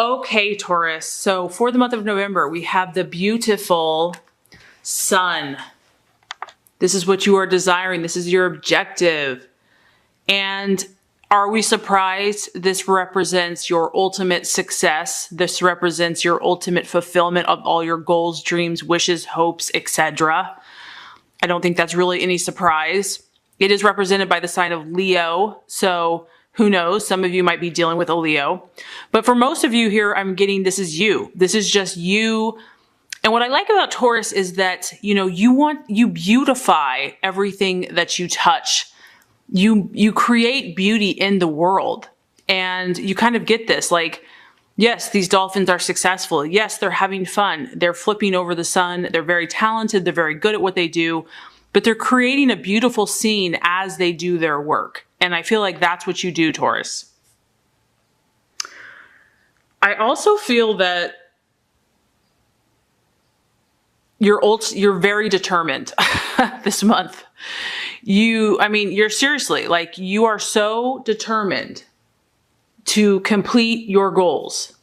Okay, Taurus. So for the month of November, we have the beautiful sun. This is what you are desiring. This is your objective. And are we surprised? This represents your ultimate success. This represents your ultimate fulfillment of all your goals, dreams, wishes, hopes, etc. I don't think that's really any surprise. It is represented by the sign of Leo. So who knows? Some of you might be dealing with a Leo. But for most of you here, I'm getting this is you. This is just you. And what I like about Taurus is that, you beautify everything that you touch. You create beauty in the world. And you kind of get this, like, yes, these dolphins are successful. Yes, they're having fun. They're flipping over the sun. They're very talented. They're very good at what they do. But they're creating a beautiful scene as they do their work. And I feel like that's what you do, Taurus. I also feel that you're very determined this month. You're seriously, like, you are so determined to complete your goals,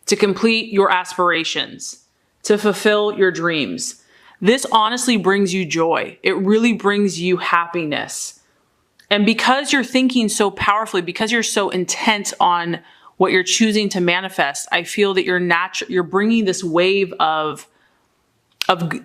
to complete your aspirations, to fulfill your dreams. This honestly brings you joy. It really brings you happiness. And because you're thinking so powerfully, because you're so intent on what you're choosing to manifest, I feel that you're bringing this wave of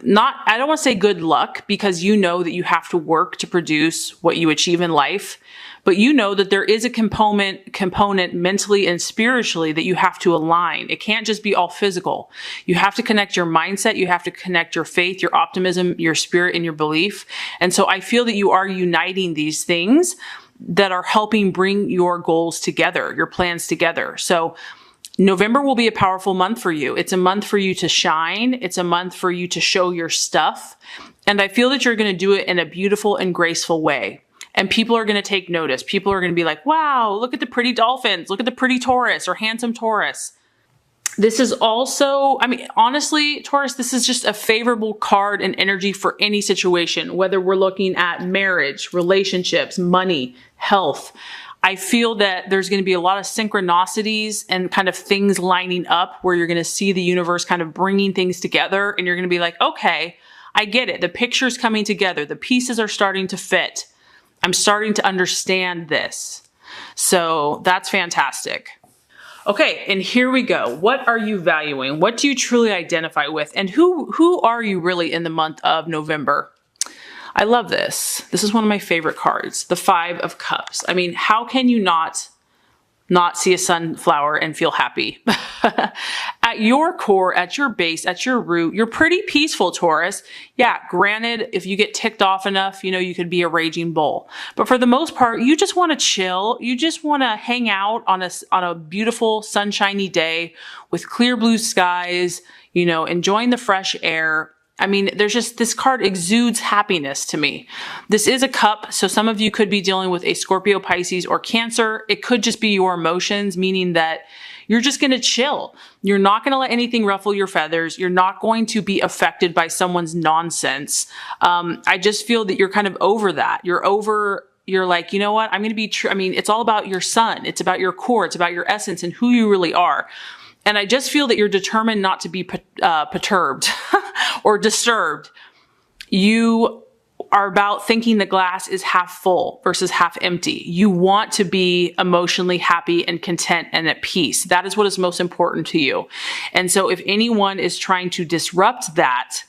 not, I don't want to say good luck, because you know that you have to work to produce what you achieve in life, but you know that there is a component mentally and spiritually that you have to align. It can't just be all physical. You have to connect your mindset. You have to connect your faith, your optimism, your spirit, and your belief. And so I feel that you are uniting these things that are helping bring your goals together, your plans together. So November will be a powerful month for you. It's a month for you to shine. It's a month for you to show your stuff. And I feel that you're going to do it in a beautiful and graceful way. And people are going to take notice. People are going to be like, wow, look at the pretty dolphins. Look at the pretty Taurus or handsome Taurus. This is also, honestly, Taurus, this is just a favorable card and energy for any situation, whether we're looking at marriage, relationships, money, health. I feel that there's going to be a lot of synchronicities and kind of things lining up where you're going to see the universe kind of bringing things together, and you're going to be like, okay, I get it. The picture's coming together. The pieces are starting to fit. I'm starting to understand this. So that's fantastic. Okay, and here we go. What are you valuing? What do you truly identify with? And who are you really in the month of November? I love this. This is one of my favorite cards, the Five of Cups. How can you not see a sunflower and feel happy? At your core, at your base, at your root, you're pretty peaceful, Taurus. Yeah, granted, if you get ticked off enough, you could be a raging bull. But for the most part, you just want to chill. You just want to hang out on a beautiful, sunshiny day with clear blue skies, enjoying the fresh air. This card exudes happiness to me. This is a cup, so some of you could be dealing with a Scorpio, Pisces, or Cancer. It could just be your emotions, meaning that you're just going to chill. You're not going to let anything ruffle your feathers. You're not going to be affected by someone's nonsense. I just feel that you're kind of over that. You're like, you know what? I'm going to be true. It's all about your sun. It's about your core. It's about your essence and who you really are. And I just feel that you're determined not to be perturbed or disturbed. You are about thinking the glass is half full versus half empty. You want to be emotionally happy and content and at peace. That is what is most important to you. And so if anyone is trying to disrupt that,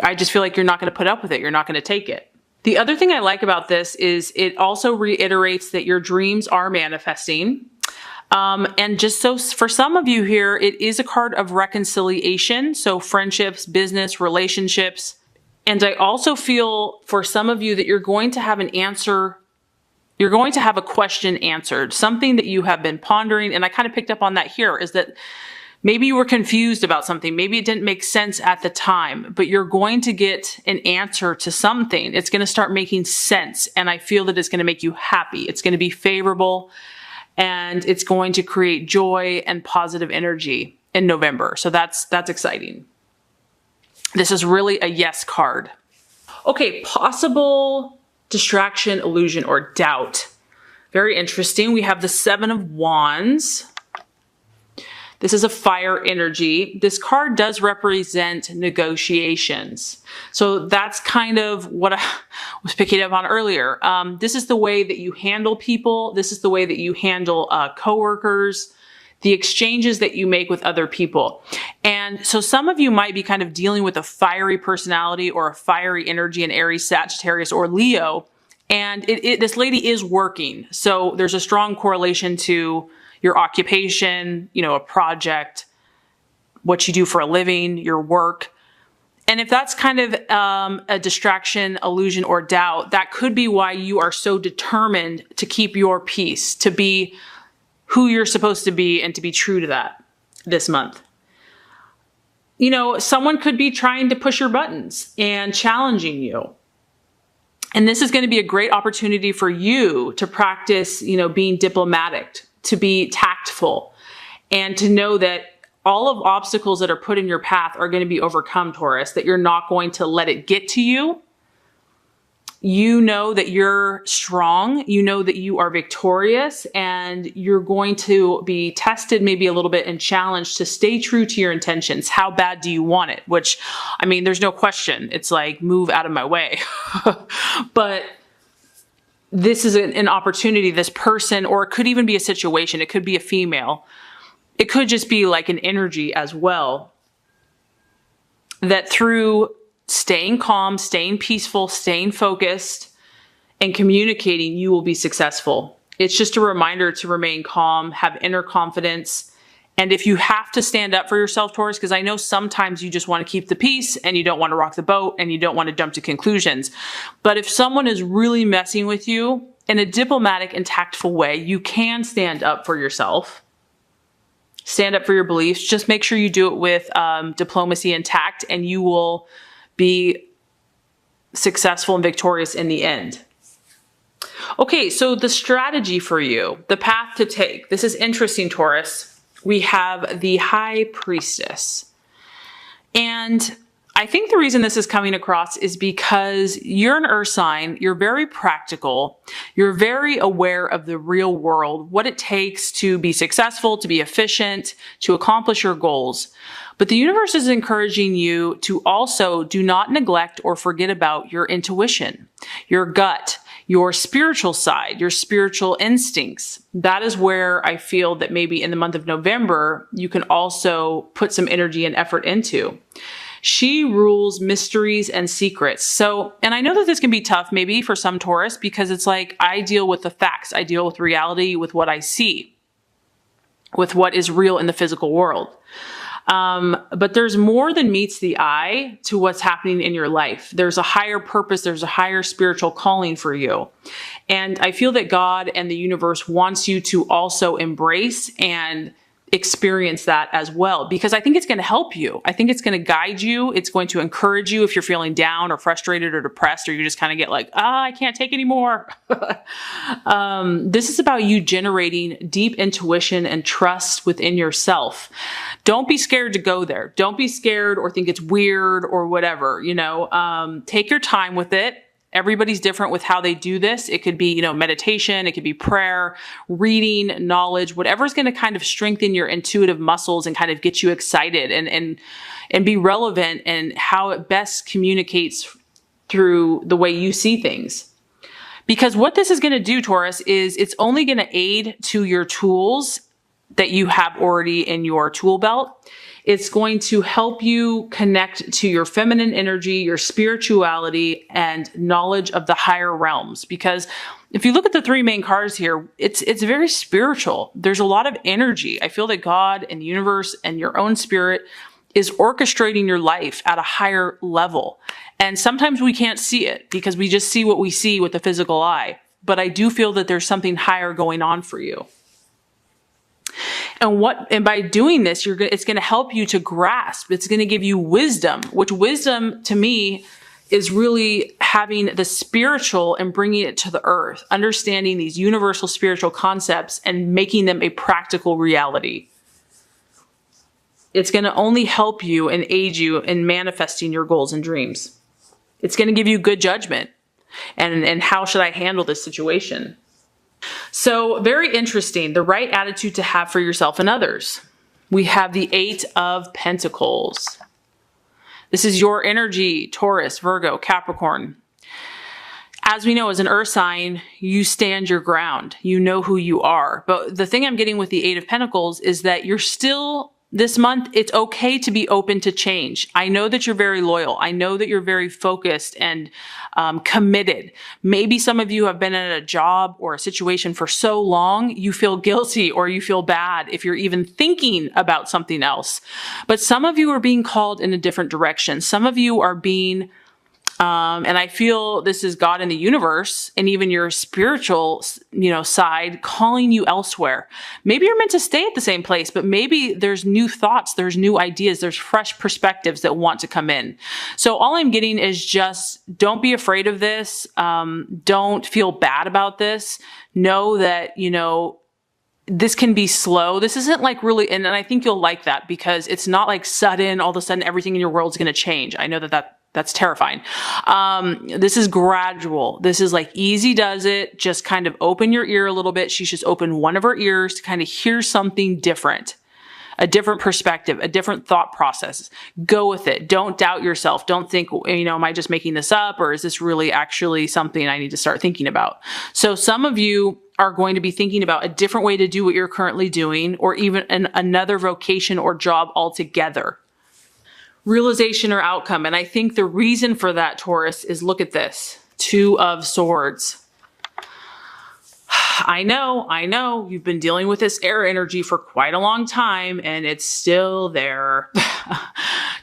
I just feel like you're not going to put up with it. You're not going to take it. The other thing I like about this is it also reiterates that your dreams are manifesting. And just so for some of you here, it is a card of reconciliation. So friendships, business, relationships. And I also feel for some of you that you're going to have an answer. You're going to have a question answered, something that you have been pondering. And I kind of picked up on that here, is that maybe you were confused about something. Maybe it didn't make sense at the time, but you're going to get an answer to something. It's going to start making sense. And I feel that it's going to make you happy. It's going to be favorable. And it's going to create joy and positive energy in November. So that's exciting. This is really a yes card. Okay, possible distraction, illusion, or doubt. Very interesting. We have the Seven of Wands. This is a fire energy. This card does represent negotiations. So that's kind of what I was picking up on earlier. This is the way that you handle people. This is the way that you handle coworkers, the exchanges that you make with other people. And so some of you might be kind of dealing with a fiery personality or a fiery energy in Aries, Sagittarius, or Leo. And this lady is working. So there's a strong correlation to your occupation, you know, a project, what you do for a living, your work. And if that's kind of a distraction, illusion, or doubt, that could be why you are so determined to keep your peace, to be who you're supposed to be and to be true to that this month. You know, someone could be trying to push your buttons and challenging you. And this is going to be a great opportunity for you to practice, you know, being diplomatic, to be tactful, and to know that all of obstacles that are put in your path are going to be overcome, Taurus, that you're not going to let it get to you. You know that you're strong, you know that you are victorious, and you're going to be tested maybe a little bit and challenged to stay true to your intentions. How bad do you want it? Which, I mean, there's no question. It's like, move out of my way. But this is an opportunity, this person, or it could even be a situation. It could be a female. It could just be like an energy as well, that through staying calm, staying peaceful, staying focused, and communicating, you will be successful. It's just a reminder to remain calm, have inner confidence. And if you have to stand up for yourself, Taurus, because I know sometimes you just want to keep the peace and you don't want to rock the boat and you don't want to jump to conclusions. But if someone is really messing with you in a diplomatic and tactful way, you can stand up for yourself. Stand up for your beliefs. Just make sure you do it with diplomacy and tact, and you will be successful and victorious in the end. Okay, so the strategy for you, the path to take. This is interesting, Taurus. We have the High Priestess. And I think the reason this is coming across is because you're an earth sign, you're very practical, you're very aware of the real world, what it takes to be successful, to be efficient, to accomplish your goals. But the universe is encouraging you to also do not neglect or forget about your intuition, your gut, your spiritual side, your spiritual instincts. That is where I feel that maybe in the month of November, you can also put some energy and effort into. She rules mysteries and secrets. So, and I know that this can be tough maybe for some Taurus, because it's like, I deal with the facts. I deal with reality, with what I see, with what is real in the physical world. But there's more than meets the eye to what's happening in your life. There's a higher purpose. There's a higher spiritual calling for you. And I feel that God and the universe wants you to also embrace and experience that as well, because I think it's going to help you. I think it's going to guide you. It's going to encourage you if you're feeling down or frustrated or depressed, or you just kind of get like, I can't take anymore. This is about you generating deep intuition and trust within yourself. Don't be scared to go there. Don't be scared or think it's weird or whatever, you know, take your time with it. Everybody's different with how they do this. It could be, you know, meditation, it could be prayer, reading, knowledge, whatever's going to kind of strengthen your intuitive muscles and kind of get you excited and be relevant in how it best communicates through the way you see things. Because what this is going to do, Taurus, is it's only going to aid to your tools that you have already in your tool belt. It's going to help you connect to your feminine energy, your spirituality, and knowledge of the higher realms. Because if you look at the three main cards here, it's very spiritual. There's a lot of energy. I feel that God and the universe and your own spirit is orchestrating your life at a higher level. And sometimes we can't see it because we just see what we see with the physical eye. But I do feel that there's something higher going on for you. And by doing this, it's going to help you to grasp. It's going to give you wisdom, which wisdom to me is really having the spiritual and bringing it to the earth, understanding these universal spiritual concepts and making them a practical reality. It's going to only help you and aid you in manifesting your goals and dreams. It's going to give you good judgment and how should I handle this situation? So very interesting, the right attitude to have for yourself and others. We have the 8 of Pentacles. This is your energy, Taurus, Virgo, Capricorn. As we know, as an earth sign, you stand your ground. You know who you are. But the thing I'm getting with the 8 of Pentacles is that you're still, this month, it's okay to be open to change. I know that you're very loyal. I know that you're very focused and committed. Maybe some of you have been in a job or a situation for so long, you feel guilty or you feel bad if you're even thinking about something else. But some of you are being called in a different direction. Some of you are being and I feel this is God in the universe and even your spiritual, side calling you elsewhere. Maybe you're meant to stay at the same place, but maybe there's new thoughts, there's new ideas, there's fresh perspectives that want to come in. So all I'm getting is just don't be afraid of this. Don't feel bad about this. Know that, this can be slow. This isn't like really, and I think you'll like that because it's not like sudden, all of a sudden everything in your world is going to change. I know that's terrifying. This is gradual. This is like easy does it. Just kind of open your ear a little bit. She's just opened one of her ears to kind of hear something different, a different perspective, a different thought process. Go with it. Don't doubt yourself. Don't think, am I just making this up or is this really actually something I need to start thinking about? So some of you are going to be thinking about a different way to do what you're currently doing or even another vocation or job altogether. Realization or outcome. And I think the reason for that, Taurus, is look at this. 2 of Swords. I know, you've been dealing with this air energy for quite a long time and it's still there.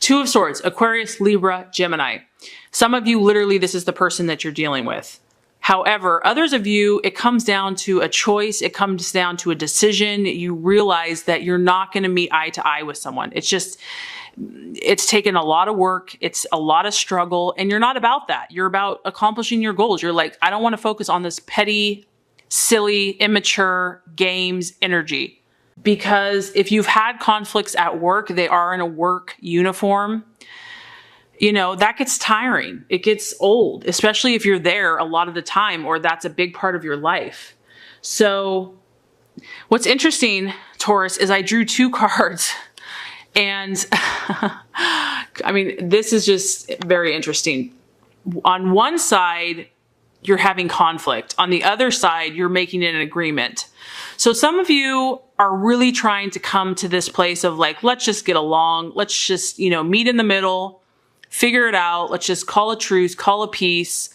2 of Swords, Aquarius, Libra, Gemini. Some of you, literally, this is the person that you're dealing with. However, others of you, it comes down to a choice. It comes down to a decision. You realize that you're not going to meet eye to eye with someone. It's taken a lot of work. It's a lot of struggle and you're not about that. You're about accomplishing your goals. You're like, I don't want to focus on this petty, silly, immature games energy. Because if you've had conflicts at work, they are in a work uniform. That gets tiring. It gets old, especially if you're there a lot of the time or that's a big part of your life. So what's interesting, Taurus, is I drew 2 cards. And this is just very interesting. On one side, you're having conflict. On the other side, you're making an agreement. So some of you are really trying to come to this place of like, let's just get along. Let's just, meet in the middle, figure it out. Let's just call a truce, call a peace.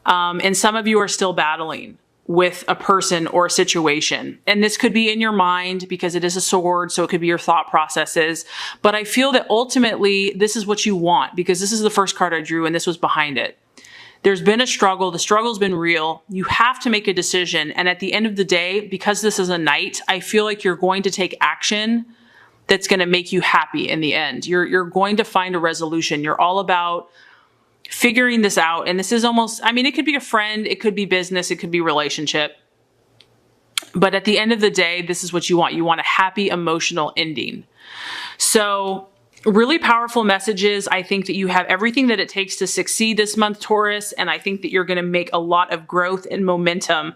And some of you are still battling with a person or a situation. And this could be in your mind because it is a sword. So it could be your thought processes. But I feel that ultimately this is what you want because this is the first card I drew and this was behind it. There's been a struggle. The struggle's been real. You have to make a decision. And at the end of the day, because this is a knight, I feel like you're going to take action that's going to make you happy in the end. You're going to find a resolution. You're all about figuring this out. And this is almost, it could be a friend, it could be business, it could be relationship. But at the end of the day, this is what you want. You want a happy, emotional ending. So really powerful messages. I think that you have everything that it takes to succeed this month, Taurus. And I think that you're going to make a lot of growth and momentum